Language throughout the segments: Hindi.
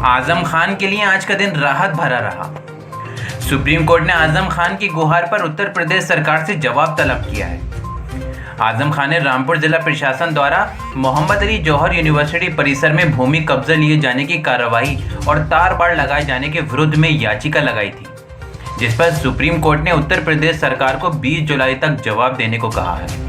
आजम खान के लिए आज का दिन राहत भरा रहा। सुप्रीम कोर्ट ने आजम खान की गुहार पर उत्तर प्रदेश सरकार से जवाब तलब किया है। आजम खान ने रामपुर जिला प्रशासन द्वारा मोहम्मद अली जौहर यूनिवर्सिटी परिसर में भूमि कब्जा लिए जाने की कार्रवाई और तार बाड़ लगाए जाने के विरुद्ध में याचिका लगाई थी, जिस पर सुप्रीम कोर्ट ने उत्तर प्रदेश सरकार को 20 जुलाई तक जवाब देने को कहा है।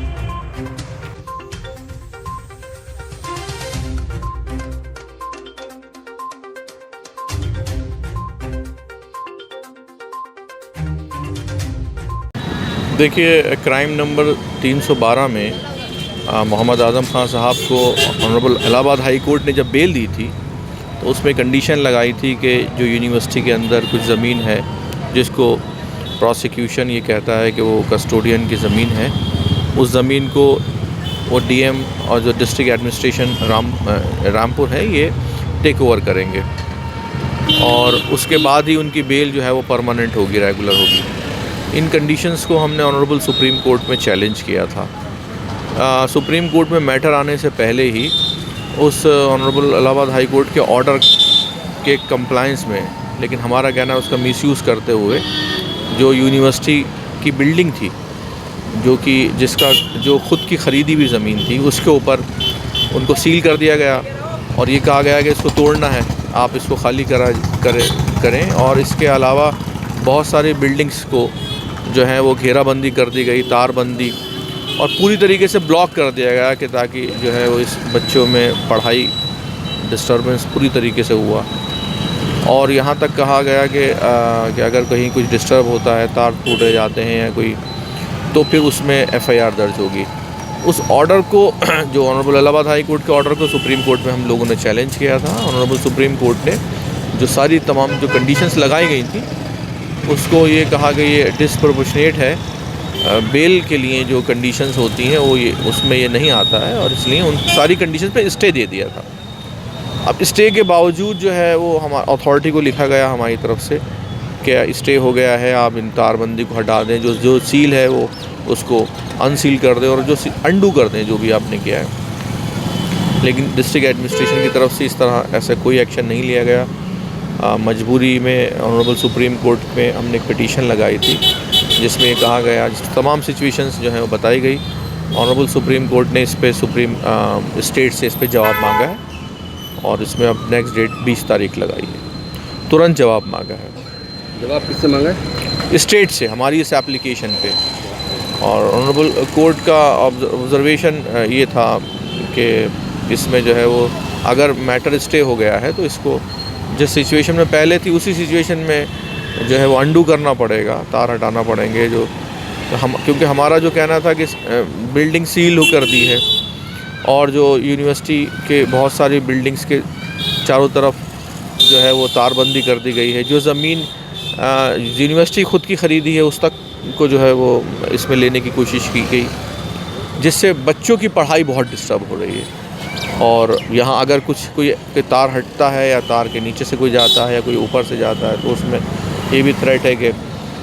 देखिए, क्राइम नंबर 312 में मोहम्मद आज़म खान साहब को ऑनरेबल इलाहाबाद हाई कोर्ट ने जब बेल दी थी तो उसमें कंडीशन लगाई थी कि जो यूनिवर्सिटी के अंदर कुछ ज़मीन है जिसको प्रोसिक्यूशन ये कहता है कि वो कस्टोडियन की ज़मीन है, उस ज़मीन को वो डीएम और जो डिस्ट्रिक्ट एडमिनिस्ट्रेशन रामपुर है ये टेक ओवर करेंगे और उसके बाद ही उनकी बेल जो है वो परमानेंट होगी, रेगुलर होगी। इन कंडीशंस को हमने ऑनरेबल सुप्रीम कोर्ट में चैलेंज किया था। सुप्रीम कोर्ट में मैटर आने से पहले ही उस ऑनरेबल इलाहाबाद हाई कोर्ट के ऑर्डर के कंप्लायंस में, लेकिन हमारा कहना है उसका मिसयूज़ करते हुए जो यूनिवर्सिटी की बिल्डिंग थी जो ख़ुद की ख़रीदी हुई ज़मीन थी उसके ऊपर उनको सील कर दिया गया और ये कहा गया कि इसको तोड़ना है, आप इसको खाली करें और इसके अलावा बहुत सारी बिल्डिंग्स को जो है वो घेराबंदी कर दी गई, तारबंदी, और पूरी तरीके से ब्लॉक कर दिया गया कि ताकि जो है वो इस बच्चों में पढ़ाई डिस्टर्बेंस पूरी तरीके से हुआ। और यहाँ तक कहा गया कि अगर कहीं कुछ डिस्टर्ब होता है, तार टूटे जाते हैं या कोई, तो फिर उसमें एफआईआर दर्ज होगी। उस ऑर्डर को जो ऑनरेबल इलाहाबाद हाई कोर्ट के ऑर्डर को सुप्रीम कोर्ट में हम लोगों ने चैलेंज किया था। ऑनरेबल सुप्रीम कोर्ट ने जो तमाम जो कंडीशंस लगाई गई थी उसको ये कहा कि ये डिसप्रोपोर्शनेट है, बेल के लिए जो कंडीशंस होती हैं वो उसमें ये नहीं आता है और इसलिए उन सारी कंडीशंस पे स्टे दे दिया था। अब स्टे के बावजूद जो है वो हमारी अथॉरिटी को लिखा गया हमारी तरफ से कि स्टे हो गया है, आप इन तारबंदी को हटा दें, जो सील है वो उसको अनसील कर दें और जो अंडू कर दें जो भी आपने किया है। लेकिन डिस्ट्रिक्ट एडमिनिस्ट्रेशन की तरफ से इस तरह ऐसा कोई एक्शन नहीं लिया गया। मजबूरी में ऑनरेबल सुप्रीम कोर्ट में हमने एक पिटीशन लगाई थी जिसमें ये कहा गया, तमाम सिचुएशंस जो हैं वो बताई गई। ऑनरेबल सुप्रीम कोर्ट ने इस पे स्टेट से इस पे जवाब मांगा है और इसमें अब नेक्स्ट डेट 20 तारीख लगाई है। तुरंत जवाब मांगा है। जवाब किससे मांगा है? स्टेट से, हमारी इस एप्लीकेशन पे। और ऑनरेबल कोर्ट का ऑब्जर्वेशन ये था कि इसमें जो है वो अगर मैटर स्टे हो गया है तो इसको जिस सिचुएशन में पहले थी उसी सिचुएशन में जो है वो अंडू करना पड़ेगा, तार हटाना पड़ेंगे। क्योंकि हमारा जो कहना था कि बिल्डिंग सील कर दी है और जो यूनिवर्सिटी के बहुत सारी बिल्डिंग्स के चारों तरफ जो है वो तारबंदी कर दी गई है। जो ज़मीन यूनिवर्सिटी ख़ुद की ख़रीदी है उस तक को जो है वो इसमें लेने की कोशिश की गई, जिससे बच्चों की पढ़ाई बहुत डिस्टर्ब हो रही है। और यहाँ अगर कोई तार हटता है या तार के नीचे से कोई जाता है या कोई ऊपर से जाता है तो उसमें ये भी थ्रेट है कि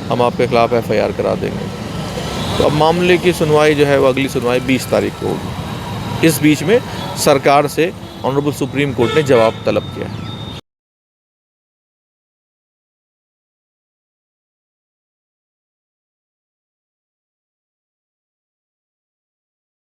हम आपके ख़िलाफ़ एफआईआर करा देंगे। तो अब मामले की सुनवाई जो है वो अगली सुनवाई 20 तारीख को होगी। इस बीच में सरकार से ऑनरेबल सुप्रीम कोर्ट ने जवाब तलब किया है।